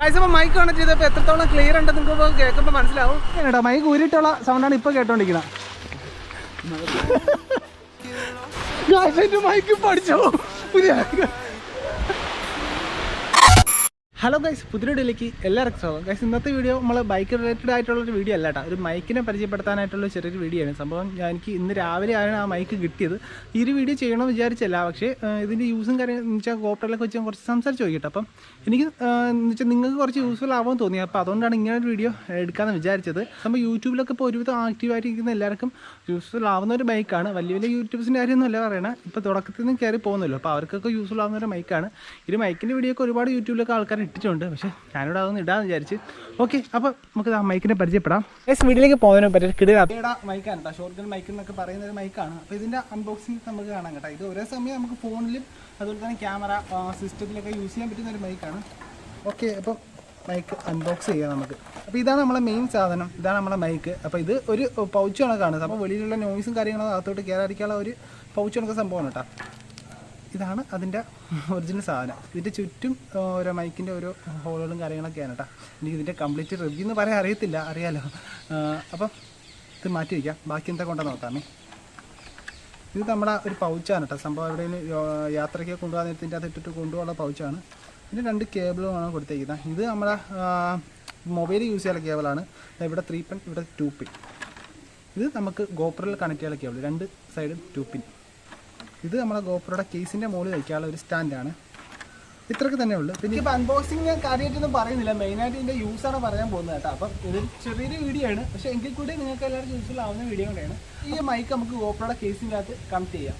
Mic connect ചെയ്തപ്പോൾ എത്രത്തോളം clear ഉണ്ടെന്ന് നിങ്ങൾക്ക് കേൾക്കുമ്പോൾ മനസ്സിലാവും. കേട്ടോ മൈക്ക് ഊരിയിട്ടുള്ള സൗണ്ടാണ് ഇപ്പോൾ കേട്ടോണ്ടിരിക്കുന്നത്. മൈക്ക് പഠിച്ചോ പുതിയ. ഹലോ ഗൈസ്, പുതിയ വീഡിയോയിലേക്ക് എല്ലാവർക്കും സ്വാഗതം. ഗൈസ്, ഇന്നത്തെ വീഡിയോ നമ്മൾ ബൈക്ക് റിലേറ്റഡ് ആയിട്ടുള്ളൊരു വീഡിയോ അല്ല കേട്ടോ, ഒരു മൈക്കിനെ പരിചയപ്പെടുത്താനായിട്ടുള്ള ചെറിയൊരു വീഡിയോ ആണ്. സംഭവം എനിക്ക് ഇന്ന് രാവിലെ ആണ് ആ മൈക്ക് കിട്ടിയത്. ഈ ഒരു വീഡിയോ ചെയ്യണമെന്ന് വിചാരിച്ചല്ല, പക്ഷേ ഇതിൻ്റെ യൂസും കാര്യം എന്ന് വെച്ചാൽ ഗോപ്രോയിലൊക്കെ വെച്ച് കുറച്ച് സംസാരിച്ച് നോക്കിയിട്ട് അപ്പം എനിക്ക് എന്ന് വെച്ചാൽ നിങ്ങൾക്ക് കുറച്ച് യൂസ്ഫുൾ ആവുമെന്ന് തോന്നി. അപ്പോൾ അതുകൊണ്ടാണ് ഇങ്ങനെ ഒരു വീഡിയോ എടുക്കാമെന്ന് വിചാരിച്ചത്. നമ്മൾ യൂട്യൂബിലൊക്കെ ഇപ്പോൾ ഒരുവിധം ആക്റ്റീവായിട്ടിരിക്കുന്ന എല്ലാവർക്കും യൂസ്ഫുൾ ആവുന്ന ഒരു ബൈക്കാണ്. വലിയ വലിയ യൂട്യൂബ്സിൻ്റെ കാര്യമൊന്നുമല്ല പറയണത്, ഇപ്പോൾ തുടക്കത്തിൽ നിന്ന് കയറി പോകുന്നല്ലോ, അപ്പോൾ അവർക്കൊക്കെ യൂസ്ഫുൾ ആവുന്ന ഒരു മൈക്കാണ്. ഈ മൈക്കിൻ്റെ വീഡിയോ ഒക്കെ ഒരുപാട് യൂട്യൂബിലൊക്കെ ആൾക്കാർ ഇട്ടിട്ടുണ്ട്, പക്ഷേ ഞാനിവിടെ അതൊന്നും ഇടാന്ന് വിചാരിച്ച്. ഓക്കെ, അപ്പോൾ നമുക്ക് ആ മൈക്കിനെ പരിചയപ്പെടാം. വീട്ടിലേക്ക് പോകുന്നതിനെ പറ്റി കിടുക മൈക്കാണ് കേട്ടോ, ഷോർട്ട് ഗൺ മൈക്ക് എന്നൊക്കെ പറയുന്ന ഒരു മൈക്കാണ്. അപ്പോൾ ഇതിൻ്റെ അൺബോക്സിങ് നമുക്ക് കാണാം കേട്ടോ. ഇത് ഒരേ സമയം നമുക്ക് ഫോണിലും അതുപോലെ തന്നെ ക്യാമറ സിസ്റ്റത്തിലൊക്കെ യൂസ് ചെയ്യാൻ പറ്റുന്ന ഒരു മൈക്കാണ്. ഓക്കെ, അപ്പോൾ മൈക്ക് അൺബോക്സ് ചെയ്യാം നമുക്ക്. അപ്പോൾ ഇതാണ് നമ്മളെ മെയിൻ സാധനം, ഇതാണ് നമ്മളെ മൈക്ക്. അപ്പോൾ ഇത് ഒരു പൗച്ച് കണക്കാണ്. അപ്പോൾ വെളിയിലുള്ള നോയ്സും കാര്യങ്ങളും അകത്തോട്ട് കയറാതിരിക്കാനുള്ള ഒരു പൗച്ച് കണക്ക് സംഭവമാണ് കേട്ടോ. ഇതാണ് അതിൻ്റെ ഒറിജിനൽ സാധനം. ഇതിൻ്റെ ചുറ്റും ഓരോ മൈക്കിൻ്റെ ഓരോ ഹോളുകളും കാര്യങ്ങളൊക്കെയാണ് കേട്ടോ. എനിക്ക് ഇതിൻ്റെ കംപ്ലീറ്റ് റിവ്യൂ എന്ന് പറയാൻ അറിയാലോ. അപ്പം ഇത് മാറ്റി വയ്ക്കാം, ബാക്കി എന്താ കൊണ്ടുവന്ന് നോക്കാമേ. ഇത് നമ്മളെ ഒരു പൗച്ചാണ് കേട്ടോ. സംഭവം എവിടെയെങ്കിലും യാത്രയ്ക്ക് കൊണ്ടുപോകാൻ നേരത്തിൻ്റെ അത് ഇട്ടിട്ട് കൊണ്ടുപോകാനുള്ള പൗച്ചാണ്. ഇതിന് 2 കേബിളുമാണ് കൊടുത്തേക്കുന്നത്. ഇത് നമ്മളെ മൊബൈൽ യൂസ് ചെയ്യാനുള്ള കേബിളാണ്. ഇവിടെ 3 പിൻ, ഇവിടെ 2 പിൻ. ഇത് നമുക്ക് ഗോപ്രോയിൽ കണക്ട് ചെയ്യാനുള്ള കേബിൾ, 2 സൈഡും 2 പിൻ. ഇത് നമ്മളെ ഗോപ്രോയുടെ കേസിൻ്റെ മുകളിൽ വയ്ക്കാനുള്ള ഒരു സ്റ്റാൻഡാണ്. ഇത്രയ്ക്ക് തന്നെ ഉള്ളൂ. പിന്നെ ഇപ്പോൾ അൺബോക്സിങ് കാര്യമായിട്ടൊന്നും പറയുന്നില്ല, മെയിനായിട്ട് ഇതിൻ്റെ യൂസാണ് പറയാൻ പോകുന്നത് കേട്ടോ. അപ്പം ഇതൊരു ചെറിയൊരു വീഡിയോ ആണ്, പക്ഷേ എങ്കിൽ കൂടി നിങ്ങൾക്ക് എല്ലാവർക്കും യൂസ്ഫുൾ ആവുന്ന വീഡിയോ കൂടെയാണ്. ഈ മൈക്ക് നമുക്ക് ഗോപ്രോയുടെ കേസിൻ്റെ അകത്ത് കണക്ട് ചെയ്യാം.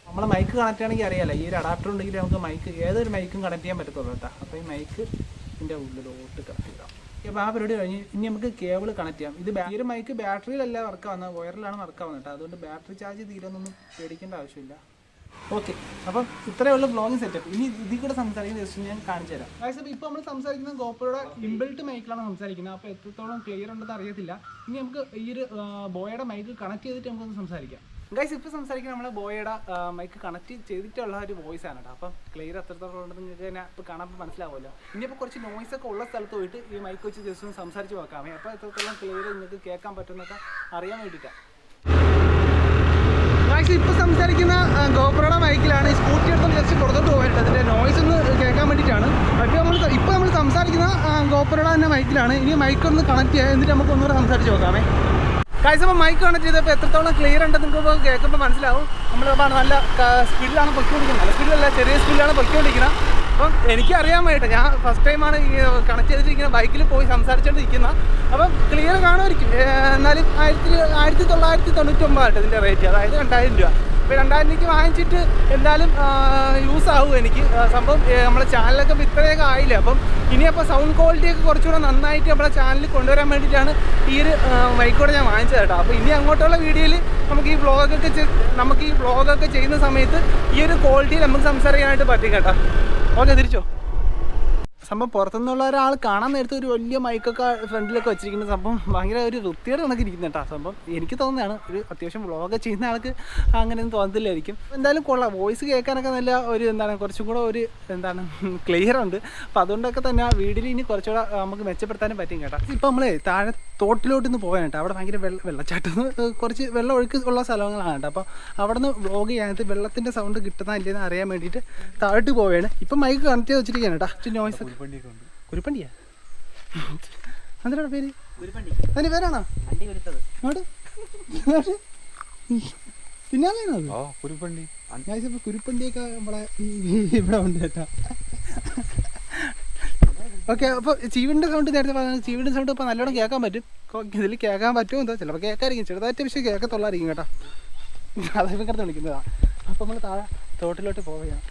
നമ്മളെ മൈക്ക് കണക്ട് ചെയ്യണമെങ്കിൽ അറിയാമല്ലോ, ഈ ഒരു അഡാപ്റ്റർ ഉണ്ടെങ്കിൽ നമുക്ക് മൈക്ക് ഏതൊരു മൈക്കും കണക്ട് ചെയ്യാൻ പറ്റത്തുള്ളൂ കേട്ടോ. അപ്പോൾ ഈ മൈക്ക് ഇതിൻ്റെ ഉള്ളിലോട്ട് കണക്ട് ചെയ്യാം. അപ്പോൾ ആ പരിപാടി കഴിഞ്ഞ് ഇനി നമുക്ക് കേബിൾ കണക്ട് ചെയ്യാം. ഇത് ഈ ഒരു മൈക്ക് ബാറ്ററിയിലല്ല വർക്ക് ആവുന്നത്, വയറിലാണ് വർക്ക് ആവുന്നത് കേട്ടോ. അതുകൊണ്ട് ബാറ്ററി ചാർജ് തീരൊന്നും പേടിക്കേണ്ട ആവശ്യമില്ല. ഓക്കെ, അപ്പം ഇത്രയേ ഉള്ളൂ വ്ളോഗിങ് സെറ്റപ്പ്. ഇനി ഇതിൽ കൂടെ സംസാരിക്കുന്ന ദിവസം ഞാൻ കാണിച്ചു തരാം. അപ്പോൾ ഇപ്പോൾ നമ്മൾ സംസാരിക്കുന്നത് ഗോപ്രോയുടെ ഇൻബിൽറ്റ് മൈക്കിലാണ് സംസാരിക്കുന്നത്. അപ്പോൾ എത്രത്തോളം ക്ലിയർ ഉണ്ടെന്ന് അറിയത്തില്ല. ഇനി നമുക്ക് ഈ ഒരു ബോയുടെ മൈക്ക് കണക്ട് ചെയ്തിട്ട് നമുക്കൊന്ന് സംസാരിക്കാം. ഗൈസ്, ഇപ്പോൾ സംസാരിക്കുന്നത് നമ്മൾ ബോയുടെ മൈക്ക് കണക്ട് ചെയ്തിട്ടുള്ള ഒരു വോയിസ് ആണ് കേട്ടോ. അപ്പം ക്ലിയർ എത്രത്തോളം ഉണ്ടെന്ന് നിങ്ങൾക്ക് തന്നെ ഇപ്പോൾ കാണുമ്പോൾ മനസ്സിലാവുമല്ലോ. ഇനിയിപ്പോൾ കുറച്ച് നോയ്സൊക്കെ ഉള്ള സ്ഥലത്ത് പോയിട്ട് ഈ മൈക്ക് വെച്ച് ജസ്റ്റ് ഒന്ന് സംസാരിച്ച് നോക്കാമേ. അപ്പോൾ എത്രത്തോളം ക്ലിയർ നിങ്ങൾക്ക് കേൾക്കാൻ പറ്റുമെന്നൊക്കെ അറിയാൻ വേണ്ടിയിട്ടാണ്. ഗൈസ്, ഇപ്പോൾ സംസാരിക്കുന്ന ഗോപ്രോയുടെ മൈക്കിലാണ്. ഈ സ്കൂട്ടി എടുത്ത് ജസ്റ്റ് പുറത്തോട്ട് പോയിട്ട് അതിൻ്റെ നോയ്സ് ഒന്ന് കേൾക്കാൻ വേണ്ടിയിട്ടാണ്. ഇപ്പോൾ നമ്മൾ സംസാരിക്കുന്ന ഗോപ്രോയുടെ തന്നെ മൈക്കിലാണ്. ഇനി മൈക്ക് ഒന്ന് കണക്ട് ചെയ്യുക, എന്നിട്ട് നമുക്ക് ഒന്നുകൂടെ സംസാരിച്ച് നോക്കാമേ. ഗൈസ്, അപ്പോൾ മൈക്ക് കണക്ട് ചെയ്തപ്പോൾ എത്രത്തോളം ക്ലിയർ ഉണ്ടെന്ന് നിങ്ങൾക്ക് കേൾക്കുമ്പോൾ മനസ്സിലാവും. നമ്മളിപ്പോൾ നല്ല സ്പീഡിലാണ് പൊയ്ക്കൊണ്ടിരിക്കുന്നത്, നല്ല സ്പീഡിലല്ല, ചെറിയ സ്പീഡിലാണ് പൊയ്ക്കൊണ്ടിരിക്കുന്നത്. അപ്പം എനിക്കറിയാൻ വേണ്ടിയിട്ട് ഞാൻ ഫസ്റ്റ് ടൈമാണ് ഈ കണക്ട് ചെയ്തിട്ടിരിക്കുന്ന ബൈക്കിൽ പോയി സംസാരിച്ചുകൊണ്ടിരിക്കുന്നത്. അപ്പം ക്ലിയർ കാണുമായിരിക്കും. എന്നാലും 1999 ആയിട്ട് ഇതിൻ്റെ റേറ്റ്, അതായത് 2000 രൂപ. അപ്പോൾ 2000 രൂപയ്ക്ക് വാങ്ങിച്ചിട്ട് എന്തായാലും യൂസ് ആവും എനിക്ക്. സംഭവം നമ്മളെ ചാനലൊക്കെ ഇപ്പോൾ ഇത്രയൊക്കെ ആയില്ലേ. അപ്പം ഇനിയപ്പോൾ സൗണ്ട് ക്വാളിറ്റിയൊക്കെ കുറച്ചുകൂടെ നന്നായിട്ട് നമ്മളെ ചാനലിൽ കൊണ്ടുവരാൻ വേണ്ടിയിട്ടാണ് ഈ ഒരു മൈക്കോടെ ഞാൻ വാങ്ങിച്ചത് കേട്ടോ. അപ്പോൾ ഇനി അങ്ങോട്ടുള്ള വീഡിയോയിൽ നമുക്ക് ഈ വ്ളോഗൊക്കെ ചെയ്യുന്ന സമയത്ത് ഈ ഒരു ക്വാളിറ്റിയിൽ നമുക്ക് സംസാരിക്കാനായിട്ട് പറ്റും കേട്ടോ. ഓക്കെ, തിരിച്ചോ. സംഭവം പുറത്തുനിന്നുള്ള ഒരാൾ കാണാൻ നേരത്തെ ഒരു വലിയ മൈക്കൊക്കെ ഫ്രണ്ടിലൊക്കെ വെച്ചിരിക്കുന്ന സംഭവം ഭയങ്കര ഒരു വൃത്തിയുടെ കണക്ക് ഇരിക്കുന്ന കേട്ടോ. സംഭവം എനിക്ക് തോന്നുന്നതാണ്, ഒരു അത്യാവശ്യം വ്ളോഗ് ചെയ്യുന്ന ആൾക്ക് അങ്ങനെയൊന്നും തോന്നത്തില്ലായിരിക്കും. എന്തായാലും കൊള്ളാം, വോയിസ് കേൾക്കാനൊക്കെ നല്ല ഒരു കുറച്ചും കൂടെ ഒരു ക്ലിയർ ഉണ്ട്. അപ്പോൾ അതുകൊണ്ടൊക്കെ തന്നെ ആ വീഡിയോയിൽ ഇനി കുറച്ചുകൂടെ നമുക്ക് മെച്ചപ്പെടുത്താനും പറ്റും കേട്ടോ. ഇപ്പോൾ നമ്മൾ താഴെ തോട്ടിലോട്ട് നിന്ന് പോകാൻ കേട്ടോ. അവിടെ ഭയങ്കര വെള്ളച്ചാട്ടം, കുറച്ച് വെള്ളം ഒഴുക്ക് ഉള്ള സ്ഥലങ്ങളാണ് കേട്ടോ. അപ്പോൾ അവിടെ നിന്ന് വ്ളോഗ് ചെയ്യാനായിട്ട് വെള്ളത്തിൻ്റെ സൗണ്ട് കിട്ടുന്ന ഇല്ലെന്ന് അറിയാൻ വേണ്ടിയിട്ട് താഴോട്ട് പോവുകയാണ്. ഇപ്പം മൈക്ക് കണക്ട് ചെയ്ത് വെച്ചിരിക്കുകയാണ് കേട്ടോ. നോയ്സ് കുരുപ്പണ്ടിയാ അതിനാണ് പേര്, അതിന്റെ പേരാണോ പിന്നാലെയാണോ കുരുപ്പണ്ടി? കുരുപ്പണ്ടിയൊക്കെ നമ്മളെ ഇവിടെ ഉണ്ട് കേട്ടോ. ഓക്കെ, അപ്പോൾ ചീവിൻ്റെ സൗണ്ട് നേരത്തെ പറഞ്ഞത്, ചീവിൻ്റെ സൗണ്ട് ഇപ്പോൾ നല്ലോണം കേൾക്കാൻ പറ്റും. ഇതിൽ കേൾക്കാൻ പറ്റുമോ എന്തോ, ചിലപ്പോൾ കേൾക്കാതിരിക്കും, ചെറുതായിട്ട് പക്ഷേ കേൾക്കത്തുള്ളായിരിക്കും കേട്ടോ. അതിപ്പോൾ കിടന്ന് വിളിക്കുന്നതാണ്. അപ്പോൾ നമ്മൾ താഴെ തോട്ടിലോട്ട് പോവുകയാണ്.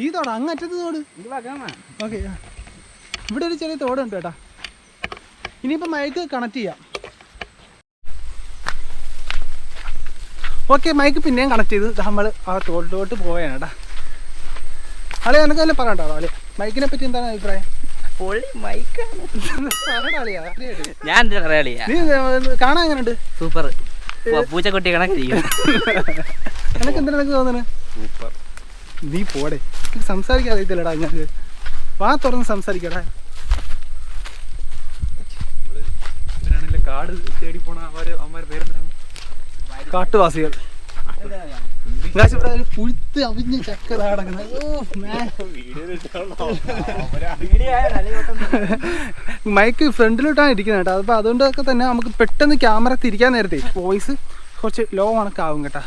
ഈ തോട് അങ്ങറ്റത്ത് തോട്. ഓക്കെ, ഇവിടെ ഒരു ചെറിയ തോടുണ്ട് കേട്ടാ. ഇനിയിപ്പോൾ മൈക്ക് കണക്ട് ചെയ്യാം. ഓക്കെ, മൈക്ക് പിന്നെയും കണക്ട് ചെയ്ത് നമ്മൾ ആ തോട്ടിലോട്ട് പോവുകയാണ് കേട്ടാ. അളി എനിക്ക് തന്നെ പറയണ്ടോ അളി, മൈക്കിനെ പറ്റി എന്താണ് അഭിപ്രായം? കാണാൻ എങ്ങനെയുണ്ട്? സൂപ്പർ, പൂച്ചക്കുട്ടി കണക്ക്. എനിക്ക് എന്തിനാ തോന്നുന്നത്? സൂപ്പർ. നീ പോടെ, സംസാരിക്കാൻ അറിയത്തില്ലടാ. ഞാൻ വാ തുറന്ന് സംസാരിക്കടാ. കാട് തേടി പോണ അവന്മാരെ പേരെന്താണ്? കാട്ടുവാസികൾ. ഇവിടെ പുഴുത്ത് അവിഞ്ഞ ചക്ക നടക്കുന്നത്. മൈക്ക് ഫ്രണ്ടിലോട്ടാണ് ഇരിക്കുന്നത് കേട്ടോ. അപ്പോൾ അതുകൊണ്ടൊക്കെ തന്നെ നമുക്ക് പെട്ടെന്ന് ക്യാമറ തിരിക്കാൻ നേരത്തെ വോയിസ് കുറച്ച് ലോ കണക്കാവും കേട്ടോ.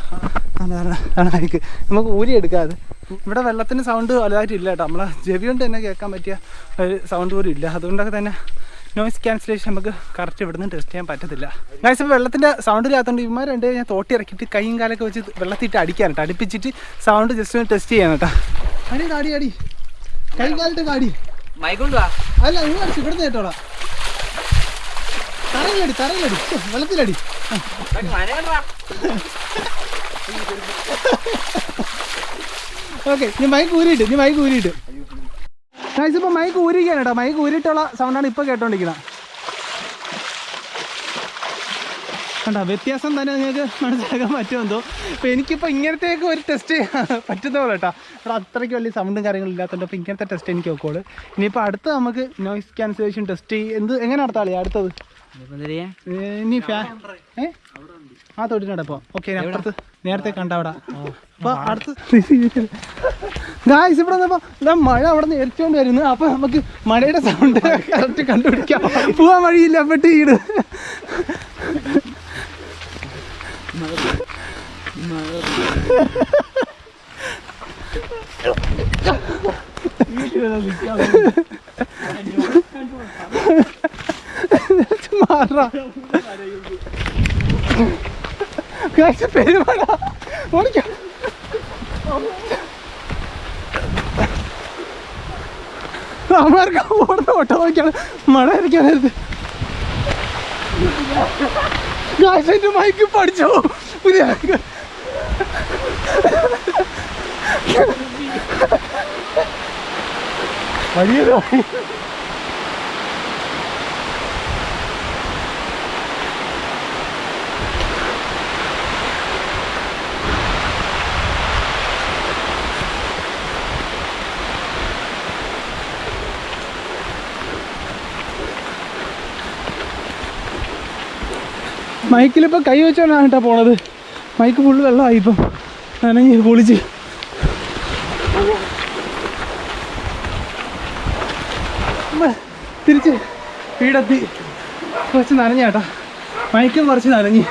അതാണ് മൈക്ക് നമുക്ക് ഊരിയെടുക്കാതെ. ഇവിടെ വെള്ളത്തിൻ്റെ സൗണ്ട് വലുതായിട്ട് ഇല്ല കേട്ടോ. നമ്മളെ ചെവി കൊണ്ട് തന്നെ കേൾക്കാൻ പറ്റിയ ഒരു സൗണ്ട് പോലും ഇല്ല. അതുകൊണ്ടൊക്കെ തന്നെ നോയിസ് ക്യാൻസലേഷൻ നമുക്ക് കറക്റ്റ് ഇവിടുന്ന് ടെസ്റ്റ് ചെയ്യാൻ പറ്റത്തില്ല. ഗൈസ് ഇപ്പോൾ വെള്ളത്തിൻ്റെ സൗണ്ട് ഇല്ലാത്തതുകൊണ്ട് ഇവന്മാർ രണ്ട് ഞാൻ തോട്ടി ഇറക്കിയിട്ട് കൈയും കാലൊക്കെ വെച്ച് വെള്ളത്തിട്ട് അടിക്കാൻ കേട്ടോ. അടുപ്പിച്ചിട്ട് സൗണ്ട് ജസ്റ്റ് ഒന്ന് ടെസ്റ്റ് ചെയ്യാൻ കേട്ടോ. അടി കാടി അടി കൈയും കാലിട്ട് കാടി അല്ല നിങ്ങൾ അടിച്ചു ഇവിടെ നേട്ടോളാം. തറയിലടി വെള്ളത്തിലടി. ഓക്കെ നീ മൈക്ക് ഊരിയിട്ട് ഗൈസ് ഇപ്പോൾ മൈക്ക് ഊരിക്കുകയാണ് കേട്ടോ. മൈക്ക് ഊരിയിട്ടുള്ള സൗണ്ടാണ് ഇപ്പോൾ കേട്ടോണ്ടിരിക്കുന്നത്. കണ്ടോ വ്യത്യാസം തന്നെ നിങ്ങൾക്ക് മനസ്സിലാക്കാൻ പറ്റുമെന്തോ. അപ്പോൾ എനിക്കിപ്പോൾ ഇങ്ങനത്തെയൊക്കെ ഒരു ടെസ്റ്റ് പറ്റുന്ന പോലെ കേട്ടോ. ഇവിടെ അത്രയ്ക്ക് വലിയ സൗണ്ടും കാര്യങ്ങളും ഇല്ലാത്തതുകൊണ്ട് അപ്പോൾ ഇങ്ങനത്തെ ടെസ്റ്റ് എനിക്ക് നോക്കോളൂ. ഇനിയിപ്പോൾ അടുത്ത് നമുക്ക് നോയിസ് ക്യാൻസലേഷൻ ടെസ്റ്റ് എങ്ങനെ നടത്താളി അടുത്തത്? ഇനി ആ തൊട്ടിനടപ്പോ ഓക്കെ അപ്പുറത്ത് നേരത്തെ കണ്ട അവിടെ. അപ്പോൾ അടുത്ത് ഗായ്സ് ഇവിടെ വന്നപ്പോൾ മഴ അവിടെ നിന്ന് എരിച്ചുകൊണ്ട് വരുന്നു. അപ്പോൾ നമുക്ക് മഴയുടെ സൗണ്ട് കറക്റ്റ് കണ്ടുപിടിക്കാം. പോവാൻ വഴിയില്ല. പെട്ട് ഈട് മാറാ പെരുമഴ ഓടിക്കാം. അവന്മാർക്ക് ഓടുന്ന ഓട്ടോ നോക്കിയാണ് മഴ ഇരിക്കാനായത്. ഗായ്സിന്റെ മൈക്ക് പഠിച്ചോ പുതിയ വലിയ മൈക്കിലിപ്പോൾ കൈ വെച്ചോണ്ടാണ് കേട്ടോ പോണത്. മൈക്ക് ഫുള്ള് വെള്ളമായി ഇപ്പം നനഞ്ഞ് പൊളിച്ച്. തിരിച്ച് വീടെത്തി. കുറച്ച് നനഞ്ഞ കേട്ടോ. മൈക്കും കുറച്ച് നനഞ്ഞ്.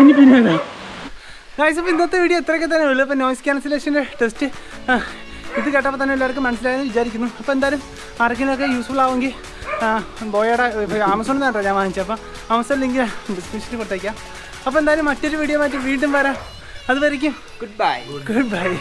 ഇനി പിന്നെ ഗൈസ് അപ്പോൾ ഇന്നത്തെ വീഡിയോ ഇത്രയൊക്കെ തന്നെ ഉള്ളൂ. ഇപ്പോൾ നോയിസ് ക്യാൻസലേഷൻ്റെ ടെസ്റ്റ് ഇത് കേട്ടപ്പോൾ തന്നെ എല്ലാവർക്കും മനസ്സിലായെന്ന് വിചാരിക്കുന്നു. അപ്പോൾ എന്തായാലും ആർക്കെങ്കിലുമൊക്കെ യൂസ്ഫുൾ ആവുമെങ്കിൽ ബോയയുടെ ആമസോണിൽ നിന്നാണ് ഞാൻ വാങ്ങിച്ചത്. അപ്പോൾ ആമസോൺ ലിങ്ക് ഡിസ്ക്രിപ്ഷനിൽ കൊടുത്തേക്കാം. അപ്പോൾ എന്തായാലും മറ്റൊരു വീഡിയോ മാറ്റി വീണ്ടും വരാം. അതുവരെയ്ക്കും ഗുഡ് ബൈ.